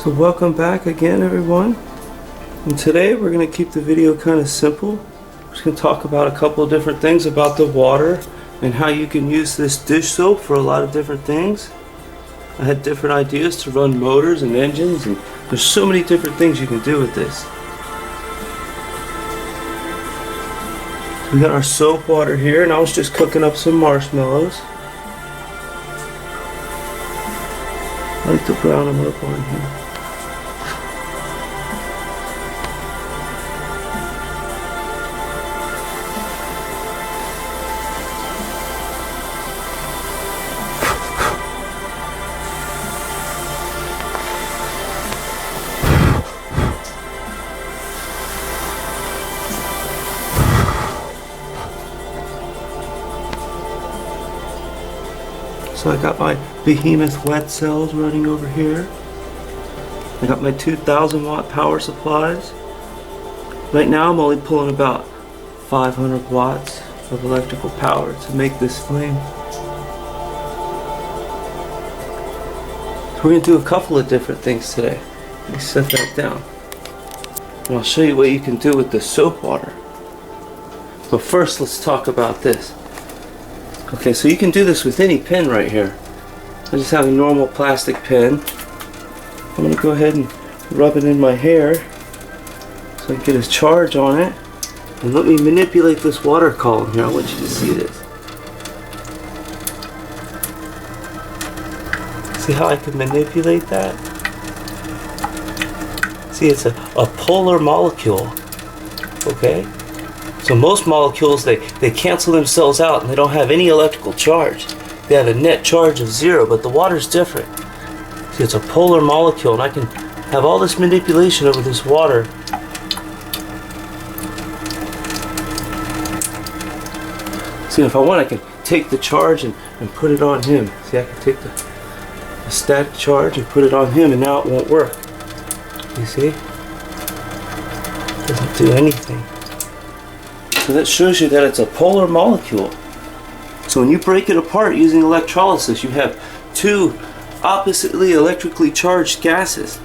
So welcome back again, everyone. And today we're going to keep the video kind of simple. We're just going to talk about a couple of different things about the water and how you can use this dish soap for a lot of different things. I had different ideas to run motors and engines, and there's so many different things you can do with this. We got our soap water here, and I was just cooking up some marshmallows. I like to brown them up on here. So I got my behemoth wet cells running over here. I got my 2,000 watt power supplies. Right now I'm only pulling about 500 watts of electrical power to make this flame. So we're going to do a couple of different things today. Let me set that down. And I'll show you what you can do with the soap water. But first let's talk about this. Okay, so you can do this with any pen right here. I just have a normal plastic pen. I'm going to go ahead and rub it in my hair so I can get a charge on it. And let me manipulate this water column here. I want you to see this. See how I can manipulate that? See, it's a polar molecule. Okay? So most molecules, they cancel themselves out and they don't have any electrical charge. They have a net charge of 0, but the water's different. See, it's a polar molecule, and I can have all this manipulation over this water. See, if I want, I can take the charge and put it on him. See, I can take the static charge and put it on him, and now it won't work. You see? It doesn't do anything. So that shows you that it's a polar molecule. So when you break it apart using electrolysis, you have two oppositely electrically charged gases.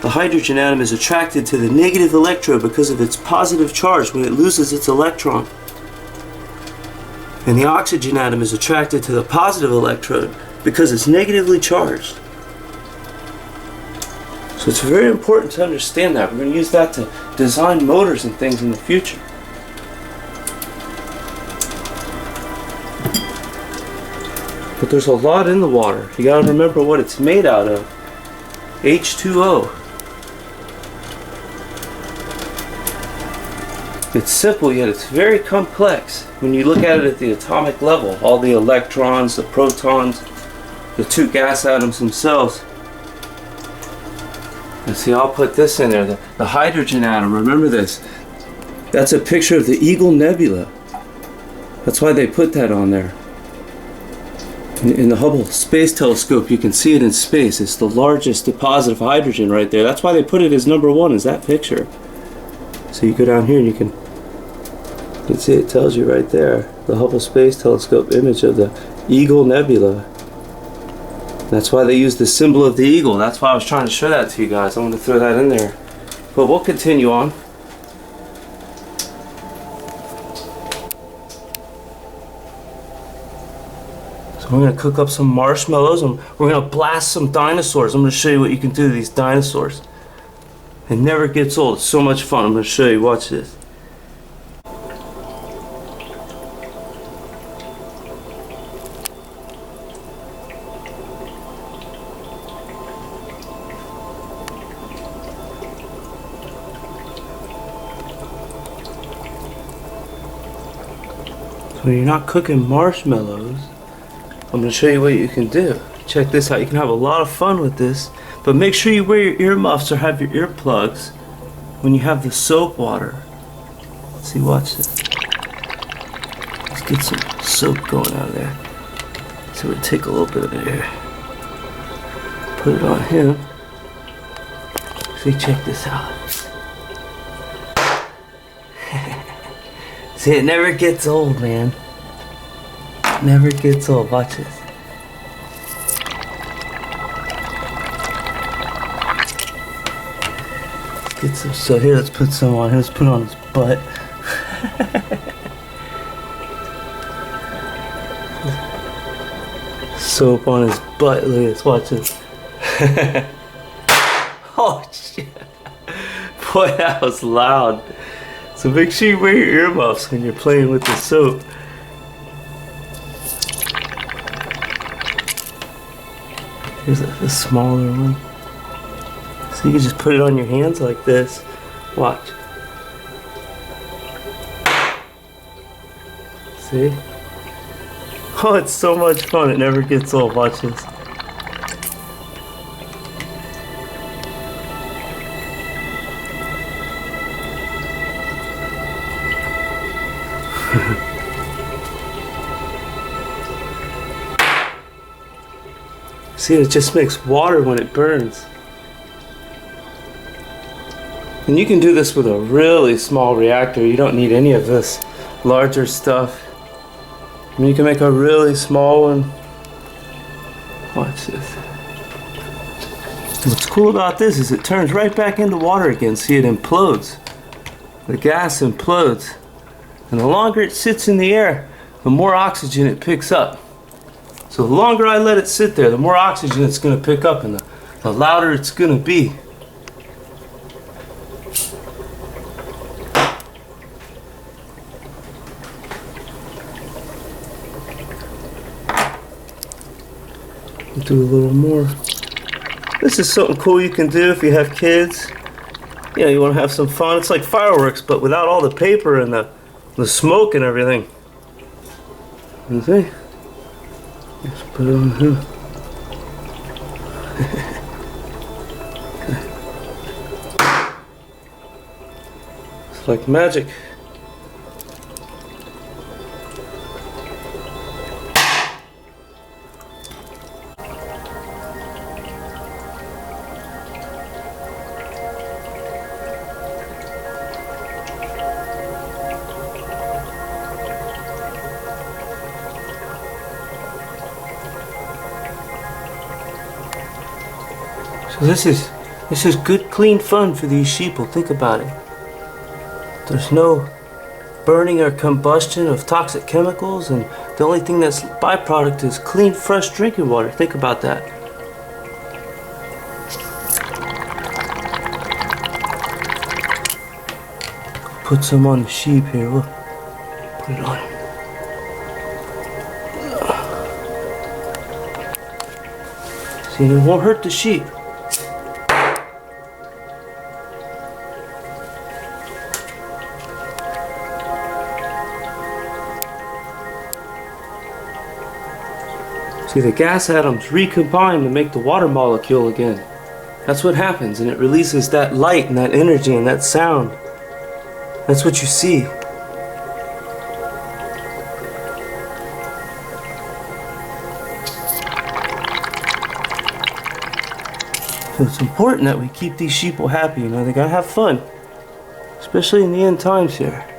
The hydrogen atom is attracted to the negative electrode because of its positive charge when it loses its electron. And the oxygen atom is attracted to the positive electrode because it's negatively charged. So it's very important to understand that. We're going to use that to design motors and things in the future. But there's a lot in the water. You gotta remember what it's made out of. H2O. It's simple, yet it's very complex when you look at it at the atomic level. All the electrons, the protons, the two gas atoms themselves. And see, I'll put this in there. The hydrogen atom, remember this. That's a picture of the Eagle Nebula. That's why they put that on there. In the Hubble Space Telescope, you can see it in space. It's the largest deposit of hydrogen right there. That's why they put it as #1, is that picture. So you go down here and you can see it tells you right there, the Hubble Space Telescope image of the Eagle Nebula. That's why they use the symbol of the eagle. That's why I was trying to show that to you guys. I want to throw that in there. But we'll continue on. We're going to cook up some marshmallows and we're going to blast some dinosaurs. I'm going to show you what you can do to these dinosaurs. It never gets old. It's so much fun. I'm going to show you. Watch this. So when you're not cooking marshmallows, I'm going to show you what you can do. Check this out. You can have a lot of fun with this, but make sure you wear your earmuffs or have your earplugs when you have the soap water. See, watch this. Let's get some soap going out of there. So we'll take a little bit of it here. Put it on him. See, check this out. See, it never gets old, man. Never gets old. Watch this. get some. So here, let's put some on. Here, let's put on his butt. Soap on his butt. Look at this. Watch this. Oh shit! Boy, that was loud. So make sure you wear your earmuffs when you're playing with the soap. Here's a smaller one. So you can just put it on your hands like this. Watch. See? Oh, it's so much fun. It never gets old. Watch this. See, it just makes water when it burns. And you can do this with a really small reactor. You don't need any of this larger stuff. I mean, you can make a really small one. Watch this. What's cool about this is it turns right back into water again. See, it implodes. The gas implodes. And the longer it sits in the air, the more oxygen it picks up. So the longer I let it sit there, the more oxygen it's going to pick up and the louder it's going to be. We'll do a little more. This is something cool you can do if you have kids. You know, you want to have some fun. It's like fireworks, but without all the paper and the smoke and everything. You see? Let's put it on here. It's like magic. So this is good, clean fun for these sheeple. Think about it. There's no burning or combustion of toxic chemicals, and the only thing that's byproduct is clean, fresh drinking water. Think about that. Put some on the sheep here. Look. Put it on. See, it won't hurt the sheep. See, the gas atoms recombine to make the water molecule again. That's what happens, and it releases that light and that energy and that sound. That's what you see. So it's important that we keep these sheeple happy, you know, they gotta have fun. Especially in the end times here.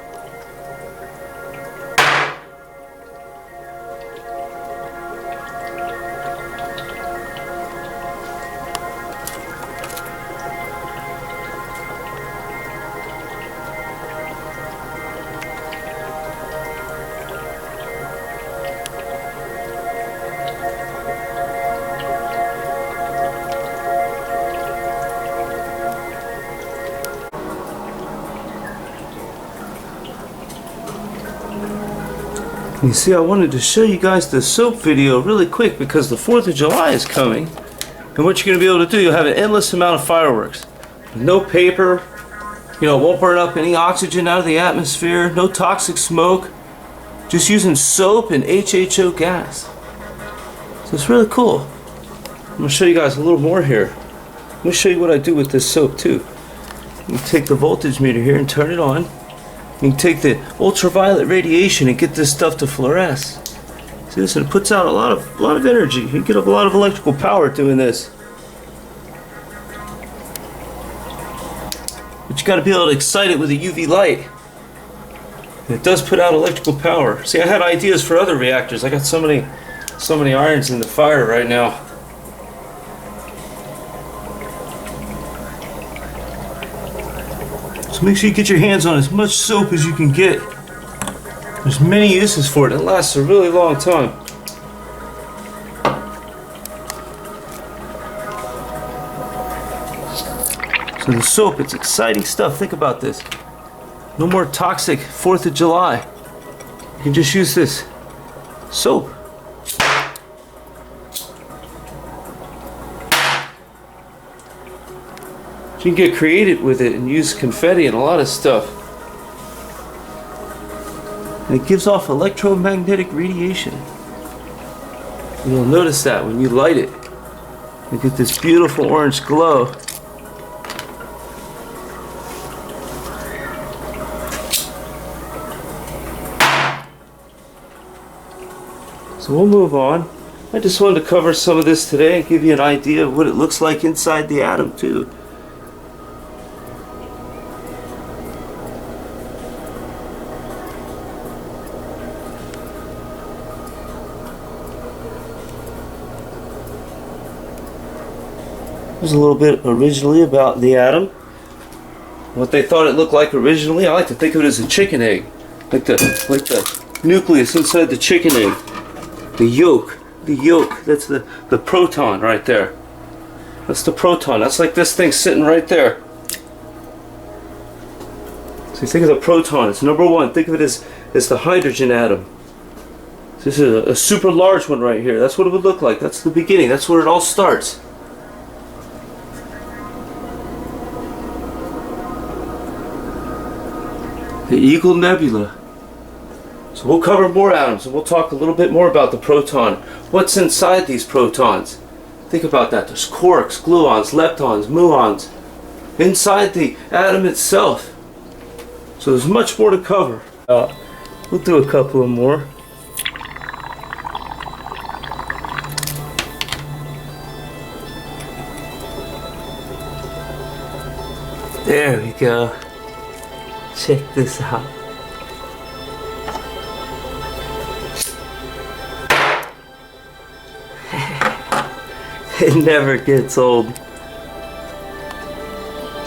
You see, I wanted to show you guys the soap video really quick because the 4th of July is coming. And what you're going to be able to do, you'll have an endless amount of fireworks. No paper, you know, it won't burn up any oxygen out of the atmosphere, no toxic smoke. Just using soap and HHO gas. So it's really cool. I'm going to show you guys a little more here. Let me show you what I do with this soap too. You take the voltage meter here and turn it on. You can take the ultraviolet radiation and get this stuff to fluoresce. See this? And it puts out a lot of energy. You get a lot of electrical power doing this. But you got to be able to excite it with a UV light. And it does put out electrical power. See, I had ideas for other reactors. I got so many irons in the fire right now. So make sure you get your hands on as much soap as you can get. There's many uses for it. It lasts a really long time. So the soap, it's exciting stuff. Think about this. No more toxic 4th of July. You can just use this soap. You can get creative with it and use confetti and a lot of stuff. And it gives off electromagnetic radiation. And you'll notice that when you light it. You get this beautiful orange glow. So we'll move on. I just wanted to cover some of this today and give you an idea of what it looks like inside the atom too. There's a little bit originally about the atom. What they thought it looked like originally, I like to think of it as a chicken egg. Like the nucleus inside the chicken egg. The yolk, that's the proton right there. That's the proton. That's like this thing sitting right there. So you think of the proton, it's number one. Think of it as the hydrogen atom. This is a super large one right here. That's what it would look like. That's the beginning. That's where it all starts. The Eagle Nebula. So we'll cover more atoms and we'll talk a little bit more about the proton. What's inside these protons? Think about that. There's quarks, gluons, leptons, muons inside the atom itself. So there's much more to cover. We'll do a couple of more. There we go. Check this out. It never gets old.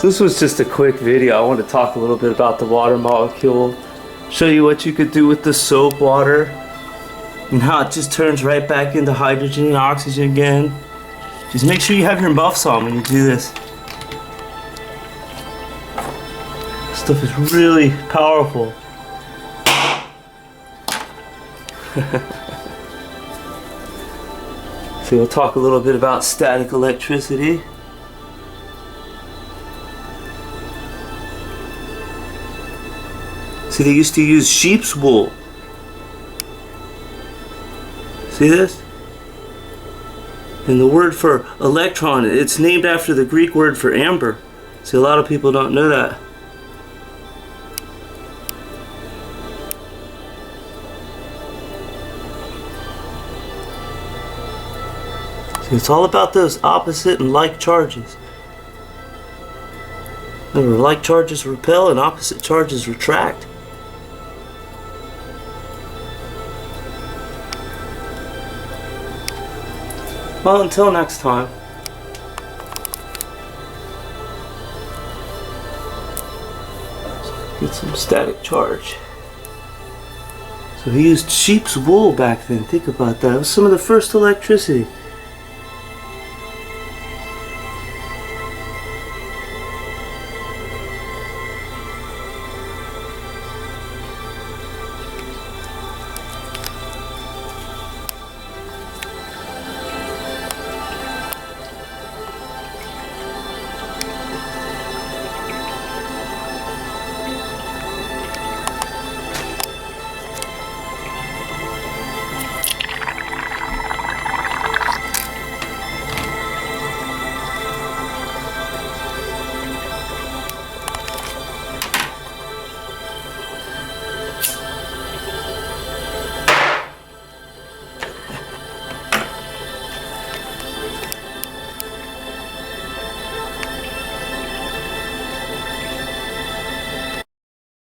This was just a quick video. I want to talk a little bit about the water molecule, show you what you could do with the soap water and how it just turns right back into hydrogen and oxygen again. Just make sure you have your muffs on when you do this. Stuff is really powerful. So we'll talk a little bit about static electricity. See, they used to use sheep's wool. See this? And the word for electron, it's named after the Greek word for amber. See, a lot of people don't know that. It's all about those opposite and like charges. Remember, like charges repel and opposite charges retract. Well, until next time. Get some static charge. So he used sheep's wool back then. Think about that. It was some of the first electricity.